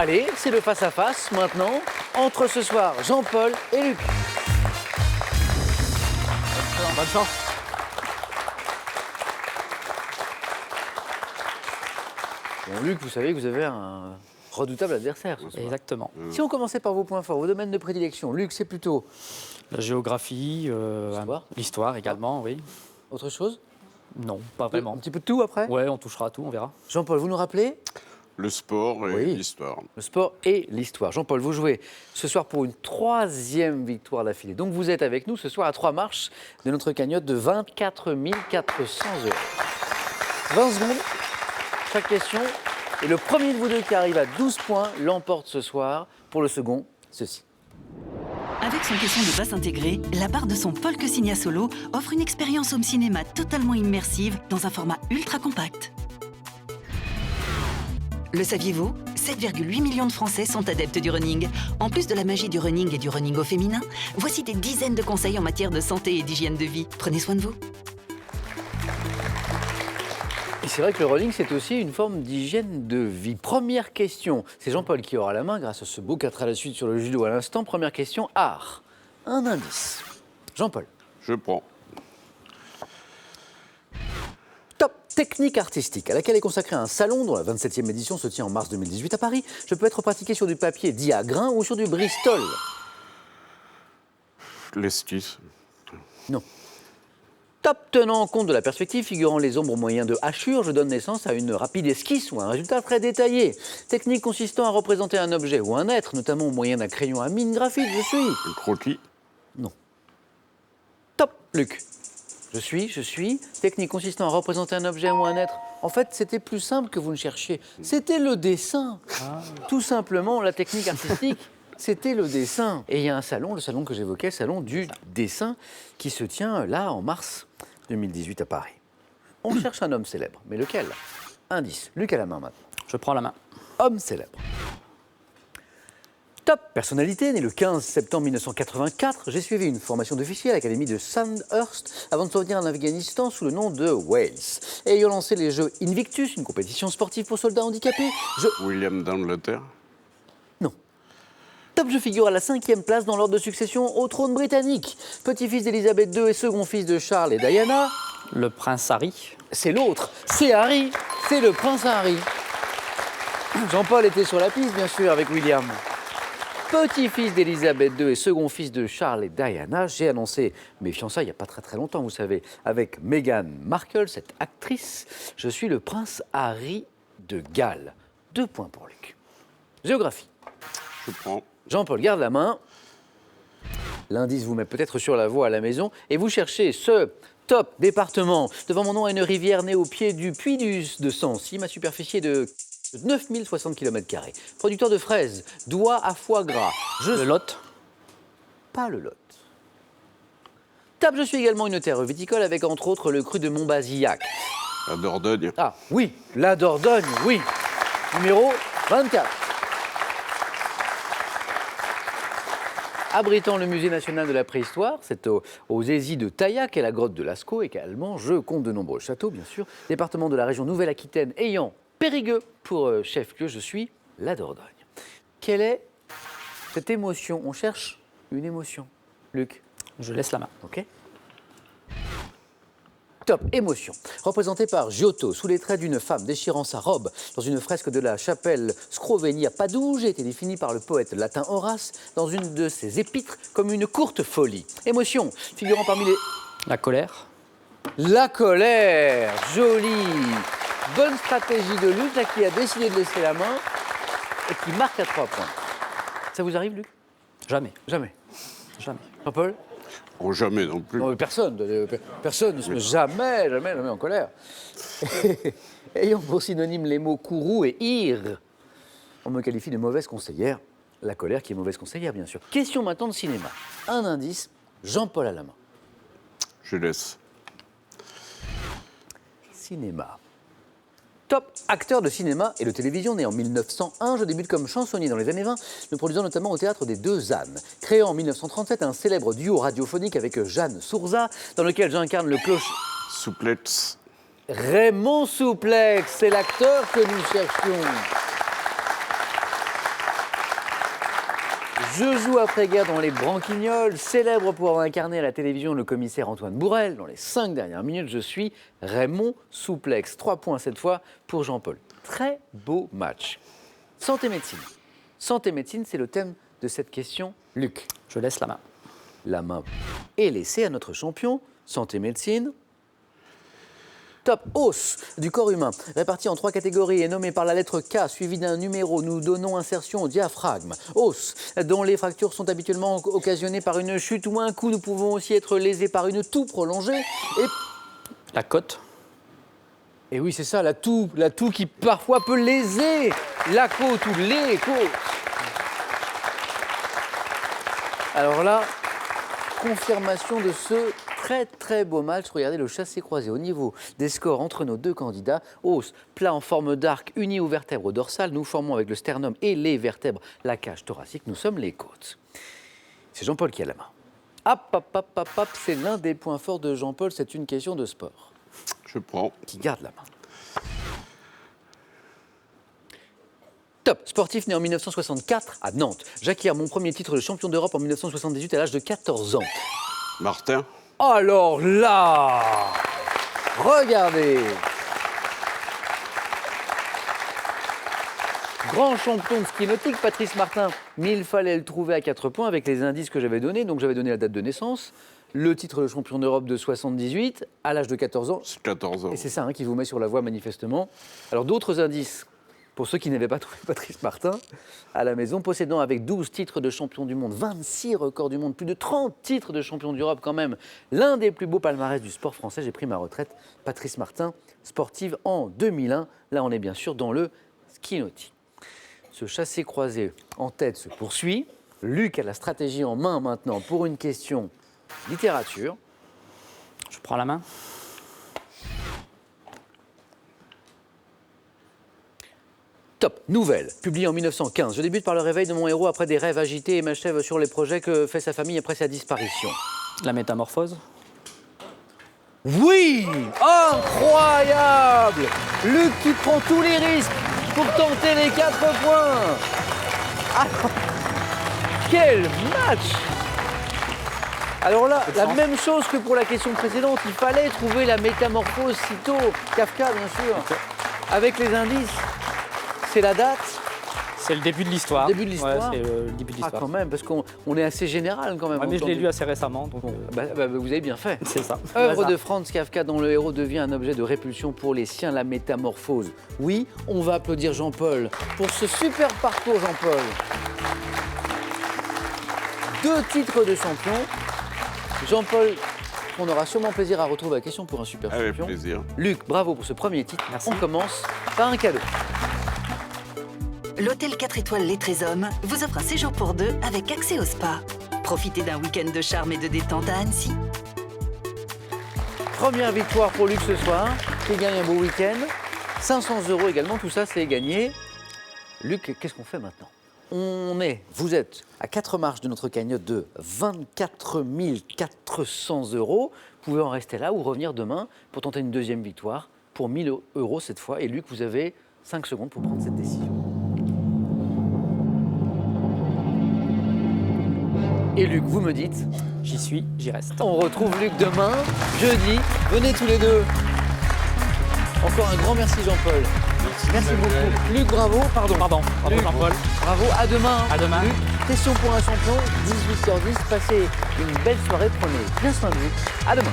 Allez, c'est le face-à-face maintenant entre ce soir Jean-Paul et Luc. Bonne chance. Bon, Luc, vous savez que vous avez un redoutable adversaire ce soir. Exactement. Si on commençait par vos points forts, vos domaines de prédilection, Luc, c'est plutôt La géographie, l'histoire également, oui. autre chose? Non, pas Un vraiment. petit peu de tout après? Ouais, on touchera à tout, on verra. Jean-Paul, vous nous rappelez? Le sport et Oui. l'histoire. Le sport et l'histoire. Jean-Paul, vous jouez ce soir pour une 3e victoire d'affilée. Donc vous êtes avec nous ce soir à 3 marches de notre cagnotte de 24 400 €. 20 secondes, chaque question. Et le premier de vous deux qui arrive à 12 points l'emporte ce soir. Pour le second, ceci. Avec son caisson de basse intégrée, la barre de son Polk Signia Solo offre une expérience home cinéma totalement immersive dans un format ultra compact. Le saviez-vous? 7,8 millions de Français sont adeptes du running. En plus de la magie du running et du running au féminin, voici des dizaines de conseils en matière de santé et d'hygiène de vie. Prenez soin de vous. Et c'est vrai que le running, c'est aussi une forme d'hygiène de vie. Première question, c'est Jean-Paul qui aura la main grâce à ce beau 4 à la suite sur le judo à l'instant. Première question, art. Un indice. Jean-Paul. Je prends. Top technique artistique à laquelle est consacré un salon dont la 27e édition se tient en mars 2018 à Paris. Je peux être pratiqué sur du papier dit à grains ou sur du Bristol. L'esquisse. Non. Top tenant compte de la perspective figurant les ombres au moyen de hachures, je donne naissance à une rapide esquisse ou un résultat très détaillé. Technique consistant à représenter un objet ou un être, notamment au moyen d'un crayon à mine graphite, je suis. Le croquis. Non. Top, Luc. Je suis. Technique consistant à représenter un objet ou un être. En fait, c'était plus simple que vous ne cherchiez. C'était le dessin. Tout simplement, la technique artistique, c'était le dessin. Et il y a un salon, le salon que j'évoquais, le salon du dessin, qui se tient là en mars 2018 à Paris. On cherche un homme célèbre. Mais lequel? Indice. Luc à la main maintenant. Je prends la main. Homme célèbre. Top personnalité, né le 15 septembre 1984, j'ai suivi une formation d'officier à l'Académie de Sandhurst avant de sortir en Afghanistan sous le nom de Wales. Ayant lancé les Jeux Invictus, une compétition sportive pour soldats handicapés, William d'Angleterre. Non. Top, je figure à la 5e place dans l'ordre de succession au trône britannique. Petit-fils d'Élisabeth II et second fils de Charles et Diana. Le prince Harry. C'est l'autre, c'est Harry, c'est le prince Harry. Jean-Paul était sur la piste, bien sûr, avec William. Petit-fils d'Élisabeth II et second fils de Charles et Diana, j'ai annoncé mes fiançailles il n'y a pas très longtemps, vous savez, avec Meghan Markle, cette actrice. Je suis le prince Harry de Galles. 2 points pour Luc. Géographie. Je prends. Jean-Paul garde la main. L'indice vous met peut-être sur la voie à la maison et vous cherchez ce top département. Devant mon nom a une rivière née au pied du puits de Sancy. Ma superficie est de 9060 km². Producteur de fraises, doigts à foie gras. Le Lot. Pas le Lot. Top, je suis également une terre viticole avec entre autres le cru de Montbazillac. La Dordogne. Ah oui, la Dordogne, oui. Numéro 24. Abritant le musée national de la préhistoire, c'est aux Aisies de Taillac et la grotte de Lascaux également. Je compte de nombreux châteaux, bien sûr. Département de la région Nouvelle-Aquitaine ayant Périgueux pour chef-lieu, je suis la Dordogne. Quelle est cette émotion? On cherche une émotion. Luc? Je laisse la main. Ok. Top, émotion. Représentée par Giotto, sous les traits d'une femme déchirant sa robe dans une fresque de la chapelle Scrovegni à Padoue, a été définie par le poète latin Horace dans une de ses épîtres comme une courte folie. Émotion, figurant parmi les... La colère. La colère, joli. Bonne stratégie de Luc, là, qui a décidé de laisser la main et qui marque à 3 points. Ça vous arrive, Luc? Jamais. Jamais. Jamais. Jean-Paul? Oh, jamais non plus. Non, mais personne ne se met jamais en colère. Ayant pour synonyme les mots courroux et ire, on me qualifie de mauvaise conseillère. La colère qui est mauvaise conseillère, bien sûr. Question maintenant de cinéma. Un indice, Jean-Paul à la main. Je laisse. Cinéma. Top acteur de cinéma et de télévision, né en 1901, je débute comme chansonnier dans les années 20, me produisant notamment au théâtre des Deux Ânes. Créant en 1937 un célèbre duo radiophonique avec Jeanne Sourza, dans lequel j'incarne le clocher. Souplex. Raymond Souplex, c'est l'acteur que nous cherchions. Je joue après-guerre dans Les Branquignoles, célèbre pour avoir incarné à la télévision le commissaire Antoine Bourrel. Dans les 5 dernières minutes, je suis Raymond Souplex. 3 points cette fois pour Jean-Paul. Très beau match. Santé-médecine. Santé-médecine, c'est le thème de cette question. Luc, Je laisse la main. la main est laissée à notre champion. Santé-médecine. Top. Os du corps humain, réparti en 3 catégories et nommé par la lettre K, suivi d'un numéro. Nous donnons insertion au diaphragme. Os, dont les fractures sont habituellement occasionnées par une chute ou un coup. Nous pouvons aussi être lésés par une toux prolongée. La côte. Et oui, c'est ça, la toux qui parfois peut léser la côte ou les côtes. Alors là, confirmation de ce très beau match. Regardez le chassé-croisé au niveau des scores entre nos 2 candidats. Os, plat en forme d'arc uni aux vertèbres dorsales. Nous formons avec le sternum et les vertèbres la cage thoracique. Nous sommes les côtes. C'est Jean-Paul qui a la main. Hop, c'est l'un des points forts de Jean-Paul. C'est une question de sport. Je prends. Qui garde la main. Top. Sportif né en 1964 à Nantes. J'acquiers mon premier titre de champion d'Europe en 1978 à l'âge de 14 ans. Martin. Alors là, regardez. Grand champion de ski nautique, Patrice Martin. Mais il fallait le trouver à 4 points avec les indices que j'avais donnés. Donc j'avais donné la date de naissance, le titre de champion d'Europe de 78, à l'âge de 14 ans. C'est 14 ans. Et c'est ça qui vous met sur la voie manifestement. Alors d'autres indices, pour ceux qui n'avaient pas trouvé Patrice Martin, à la maison, possédant avec 12 titres de champion du monde, 26 records du monde, plus de 30 titres de champion d'Europe quand même. L'un des plus beaux palmarès du sport français. J'ai pris ma retraite. Patrice Martin, sportive en 2001. Là, on est bien sûr dans le ski nautique. Ce chassé-croisé en tête se poursuit. Luc a la stratégie en main maintenant pour une question littérature. Je prends la main. Top, nouvelle, publiée en 1915. Je débute par le réveil de mon héros après des rêves agités et m'achève sur les projets que fait sa famille après sa disparition. La métamorphose. Oui, incroyable. Luc qui prend tous les risques pour tenter les 4 points. Ah, quel match! Alors là, la même chose que pour la question précédente, il fallait trouver la métamorphose sitôt. Kafka, bien sûr. Avec les indices, c'est la date. C'est le début de l'histoire. Début de l'histoire. Ouais, c'est le début de Ah, l'histoire. quand même, parce qu'on est assez général quand même. Ouais, mais je l'ai lu assez récemment, donc Vous avez bien fait. c'est ça. Œuvre Hasard. de Franz Kafka dont le héros devient un objet de répulsion pour les siens, la métamorphose. Oui, on va applaudir Jean-Paul pour ce super parcours, Jean-Paul. 2 titres de champion. Jean-Paul, on aura sûrement plaisir à retrouver la question pour un super Avec champion. plaisir. Luc, bravo pour ce premier titre. Merci. On commence par un cadeau. L'hôtel 4 étoiles Les Trésommes vous offre un séjour pour 2 avec accès au spa. Profitez d'un week-end de charme et de détente à Annecy. Première victoire pour Luc ce soir, qui gagne un beau week-end. 500 € également, tout ça c'est gagné. Luc, qu'est-ce qu'on fait maintenant? Vous êtes à 4 marches de notre cagnotte de 24 400 €. Vous pouvez en rester là ou revenir demain pour tenter une deuxième victoire pour 1 000 € cette fois. Et Luc, vous avez 5 secondes pour prendre cette décision. Et Luc, vous me dites, J'y suis, j'y reste. on retrouve Luc demain, jeudi. Venez tous les deux. Encore un grand merci Jean-Paul. Merci beaucoup. Luc, bravo. Pardon, bravo Luc, Jean-Paul. Bravo, à demain. À demain. Luc, question pour un champion, 18h10. Passez une belle soirée, prenez bien soin de vous. À demain.